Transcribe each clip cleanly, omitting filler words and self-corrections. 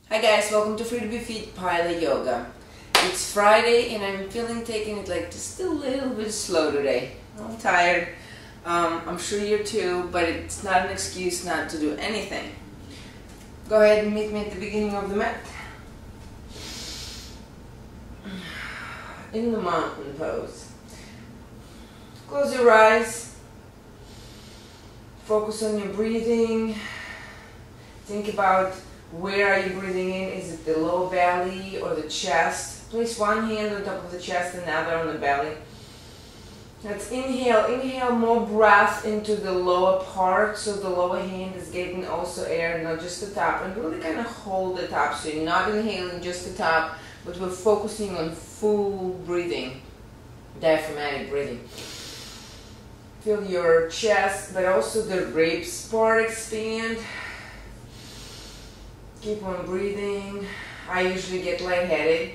Hi guys, welcome to FreeToBeFit Pilo-Yoga. It's Friday and I'm taking it like just a little bit slow today. I'm tired. I'm sure you too, but it's not an excuse not to do anything. Go ahead and meet me at the beginning of the mat. In the mountain pose. Close your eyes. Focus on your breathing. Think about where are you breathing in? Is it the lower belly or the chest? Place one hand on top of the chest and the other on the belly. Let's inhale. Inhale more breath into the lower part, so the lower hand is getting also air, not just the top. And really kind of hold the top, so you're not inhaling just the top, but we're focusing on full breathing, diaphragmatic breathing. Feel your chest, but also the ribs part expand. Keep on breathing. I usually get lightheaded.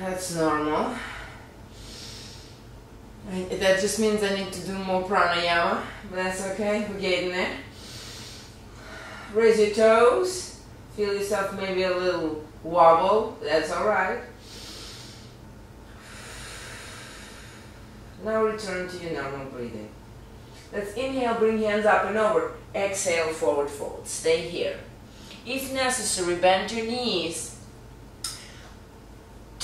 That's normal. That just means I need to do more pranayama, but that's okay. We're getting there. Raise your toes. Feel yourself maybe a little wobble. That's alright. Now return to your normal breathing. Let's inhale, bring hands up and over. Exhale, forward fold. Stay here. If necessary, bend your knees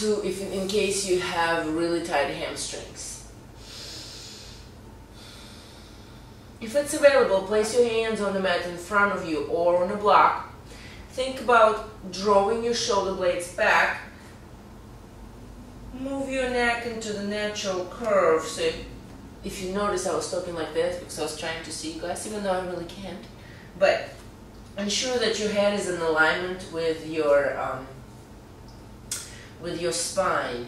in case you have really tight hamstrings. If it's available, place your hands on the mat in front of you or on a block. Think about drawing your shoulder blades back. Move your neck into the natural curve. So if you notice, I was talking like this because I was trying to see you guys, even though I really can't. But ensure that your head is in alignment with your spine.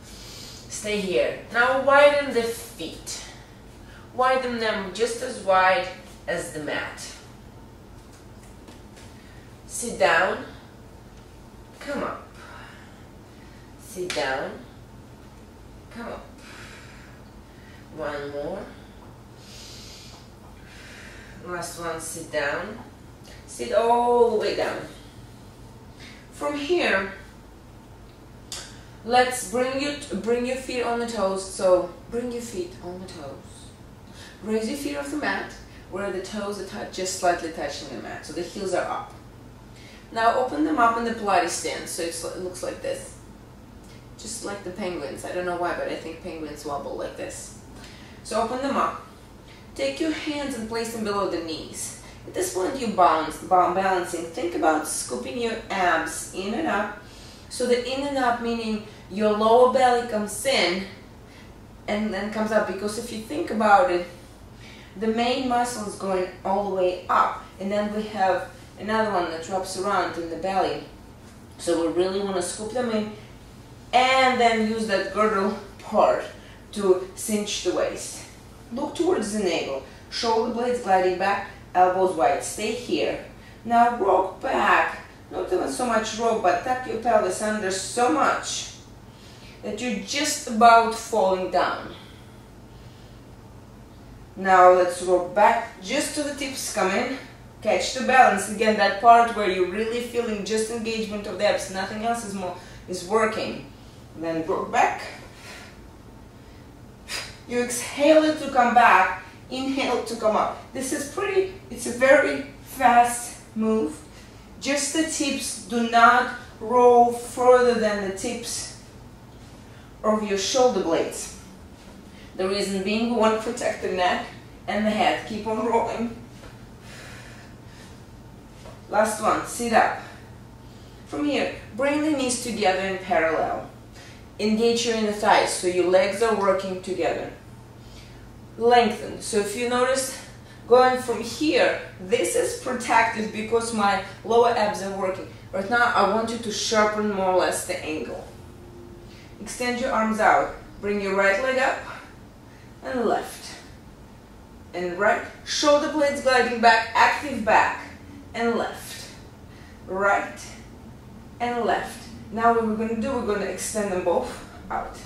Stay here. Now widen the feet. Widen them just as wide as the mat. Sit down. Come up. Sit down. Come up. One more. Last one, sit down. Sit all the way down. From here, let's bring your feet on the toes. So bring your feet on the toes. Raise your feet off the mat where the toes are just slightly touching the mat. So the heels are up. Now open them up in the Pilates stance. So it looks like this. Just like the penguins. I don't know why, but I think penguins wobble like this. So open them up. Take your hands and place them below the knees. At this point you're balancing. Think about scooping your abs in and up. So the in and up meaning your lower belly comes in and then comes up. Because if you think about it, the main muscle is going all the way up. And then we have another one that wraps around in the belly. So we really want to scoop them in and then use that girdle part to cinch the waist. Look towards the navel. Shoulder blades gliding back, elbows wide. Stay here. Now rock back. Not even so much rock, but tuck your pelvis under so much that you're just about falling down. Now let's rock back just to the tips come in. Catch the balance. Again, that part where you're really feeling just engagement of the abs. Nothing else is working. Then rock back. You exhale it to come back, inhale to come up. This is it's a very fast move. Just the tips, do not roll further than the tips of your shoulder blades. The reason being we want to protect the neck and the head. Keep on rolling. Last one, sit up. From here, bring the knees together in parallel. Engage your inner thighs, so your legs are working together. Lengthen. So if you notice, going from here, this is protected because my lower abs are working. Right now, I want you to sharpen more or less the angle. Extend your arms out. Bring your right leg up and left. And right. Shoulder blades gliding back, active back and left. Right and left. Now what we're going to do, we're going to extend them both out.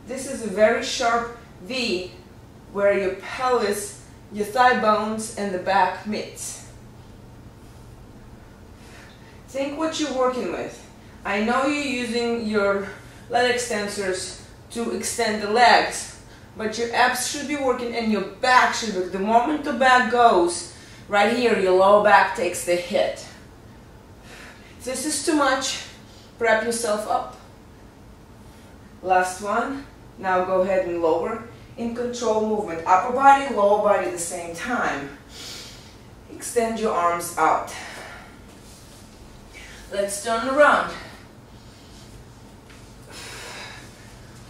This is a very sharp V where your pelvis your thigh bones and the back meets. Think what you're working with. I know you're using your leg extensors to extend the legs, but your abs should be working and your back should be. The moment the back goes, right here, your lower back takes the hit. If this is too much, prep yourself up. Last one. Now go ahead and lower in control movement. Upper body, lower body at the same time. Extend your arms out. Let's turn around.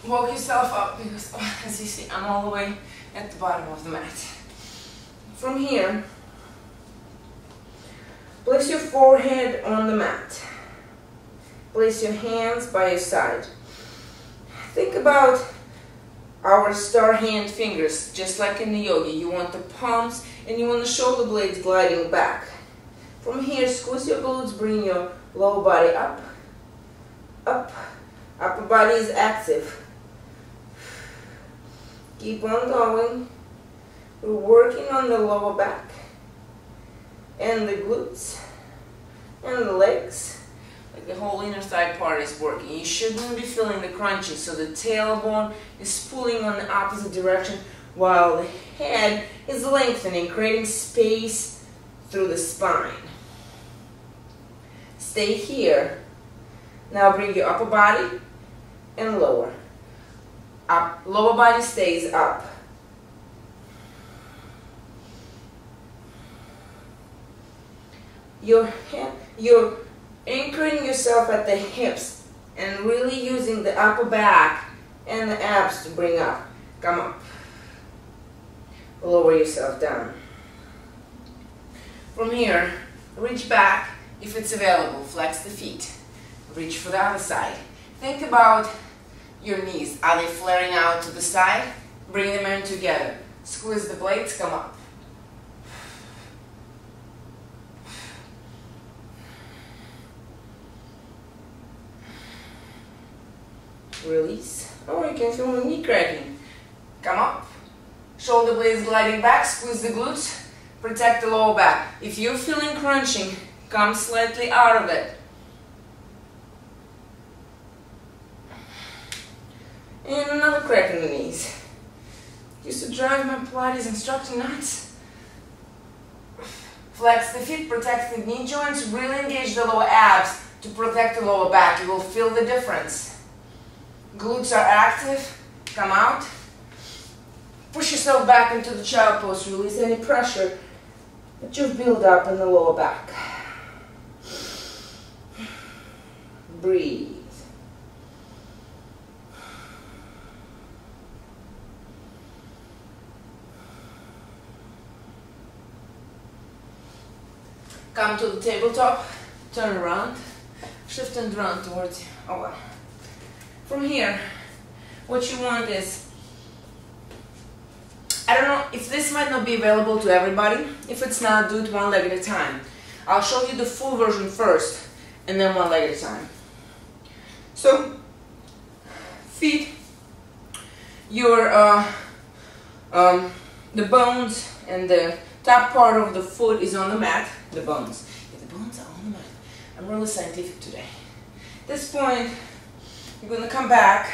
Walk yourself up because, as you see, I'm all the way at the bottom of the mat. From here, place your forehead on the mat. Place your hands by your side. Think about our star hand fingers, just like in the yoga. You want the palms and you want the shoulder blades gliding back. From here, squeeze your glutes, bring your lower body up, up. Upper body is active. Keep on going. We're working on the lower back and the glutes and the legs. Like the whole inner thigh part is working. You shouldn't be feeling the crunching, so the tailbone is pulling on the opposite direction while the head is lengthening, creating space through the spine. Stay here. Now bring your upper body and lower. Up. Lower body stays up. You're anchoring yourself at the hips and really using the upper back and the abs to bring up. Come up. Lower yourself down. From here, reach back if it's available. Flex the feet. Reach for the other side. Think about your knees. Are they flaring out to the side? Bring them in together. Squeeze the blades, come up. Release. Or you can feel the knee cracking. Come up. Shoulder blades gliding back. Squeeze the glutes. Protect the lower back. If you're feeling crunching, come slightly out of it. And another crack in the knees. Used to drive my Pilates instructor nuts. Flex the feet, protect the knee joints, really engage the lower abs to protect the lower back. You will feel the difference. Glutes are active. Come out. Push yourself back into the child pose. Release any pressure that you've built up in the lower back. Breathe. Come to the tabletop, turn around, shift and run towards you. Oh. From here, what you want is, I don't know if this might not be available to everybody. If it's not, do it one leg at a time. I'll show you the full version first, and then one leg at a time. So, feet, your the bones and the top part of the foot is on the mat. The bones. Yeah, the bones are on the mat. I'm really scientific today. At this point, you're going to come back,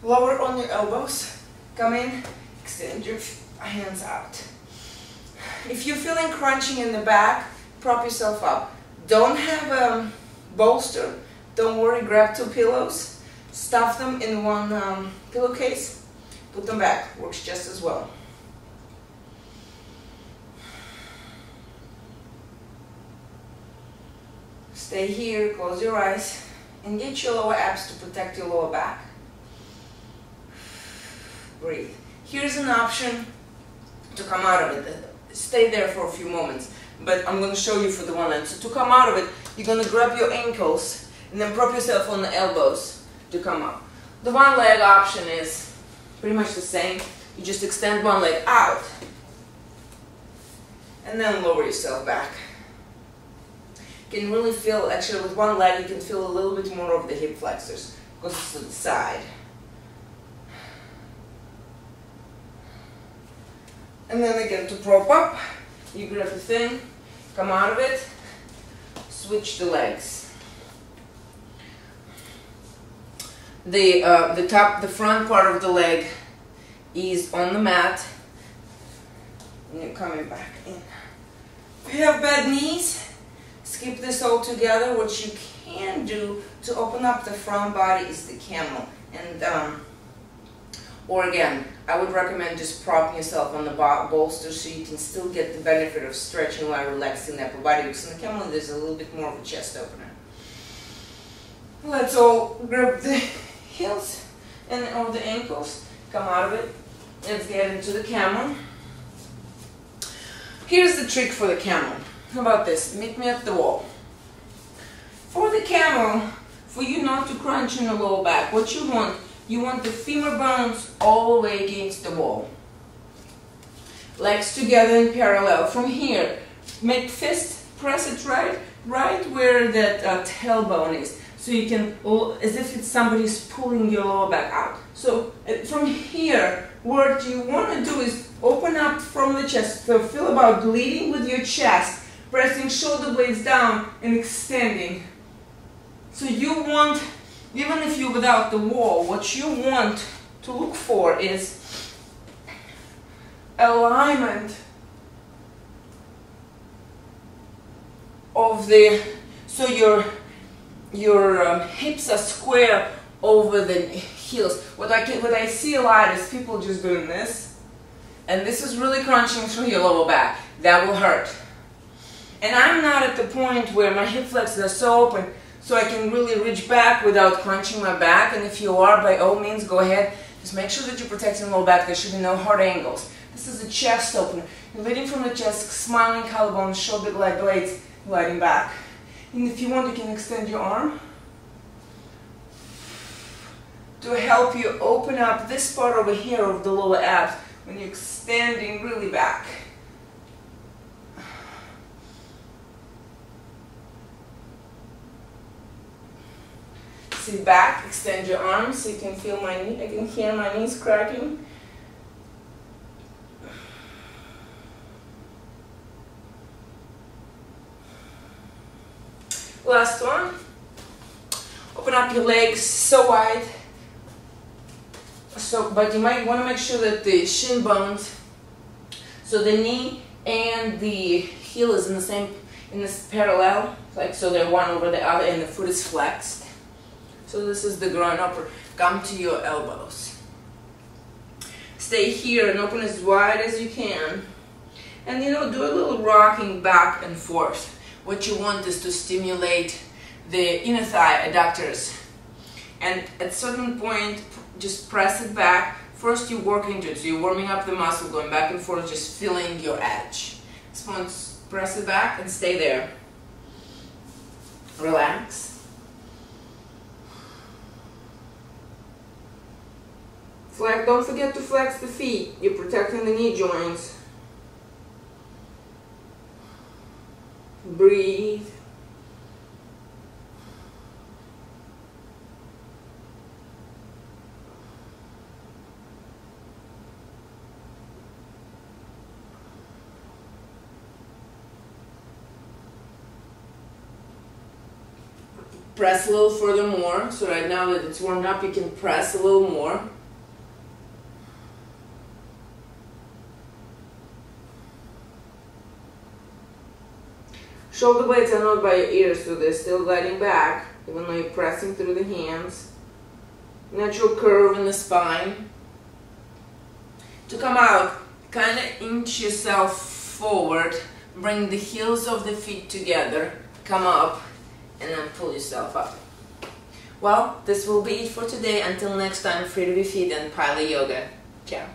lower on your elbows, come in, extend your hands out. If you're feeling crunching in the back, prop yourself up. Don't have a bolster. Don't worry, grab 2 pillows, stuff them in one pillowcase, put them back. Works just as well. Stay here, close your eyes, engage your lower abs to protect your lower back. Breathe. Here's an option to come out of it. Stay there for a few moments, but I'm going to show you for the one leg. So to come out of it, you're going to grab your ankles and then prop yourself on the elbows to come up. The one leg option is pretty much the same. You just extend one leg out and then lower yourself back. You can really feel, actually with one leg, you can feel a little bit more of the hip flexors. Goes to the side. And then again to prop up, you grab the thing, come out of it, switch the legs. The front part of the leg is on the mat, and you're coming back in. If you have bad knees, skip this all together. What you can do to open up the front body is the camel. And or again, I would recommend just propping yourself on the bolster so you can still get the benefit of stretching while relaxing the upper body, because in the camel there's a little bit more of a chest opener. Let's all grab the heels and or the ankles, come out of it. Let's get into the camel. Here's the trick for the camel. How about this? Meet me at the wall. For the camel, for you not to crunch in the lower back, what you want the femur bones all the way against the wall. Legs together in parallel. From here, make fist, press it right where that tailbone is. So you can, as if it's somebody's pulling your lower back out. So from here, what you want to do is open up from the chest. So feel about leading with your chest, pressing shoulder blades down and extending. So you want, even if you're without the wall, what you want to look for is alignment of the, so your hips are square over the heels. What I see a lot is people just doing this, and this is really crunching through your lower back. That will hurt. And I'm not at the point where my hip flexors are so open so I can really reach back without crunching my back. And if you are, by all means, go ahead. Just make sure that you're protecting the lower back. There should be no hard angles. This is a chest opener. You're leading from the chest, smiling collarbone, shoulder blades, gliding back. And if you want, you can extend your arm to help you open up this part over here of the lower abs when you're extending really back. Sit back, extend your arms so you can feel my knee. I can hear my knees cracking. Last one. Open up your legs so wide. But you might want to make sure that the shin bones, so the knee and the heel is in this parallel, like so they're one over the other, and the foot is flexed. So this is the groin upper. Come to your elbows. Stay here and open as wide as you can. And do a little rocking back and forth. What you want is to stimulate the inner thigh adductors. And at a certain point, just press it back. First you work into it, so you're warming up the muscle, going back and forth, just feeling your edge. This point, press it back and stay there. Relax. Don't forget to flex the feet. You're protecting the knee joints. Breathe. Press a little further more. So right now that it's warmed up, you can press a little more. Shoulder blades are not by your ears, so they're still gliding back, even though you're pressing through the hands. Natural curve in the spine. To come out, kind of inch yourself forward, bring the heels of the feet together, come up, and then pull yourself up. Well, this will be it for today. Until next time, FreeToBeFit and Pilo-Yoga. Ciao.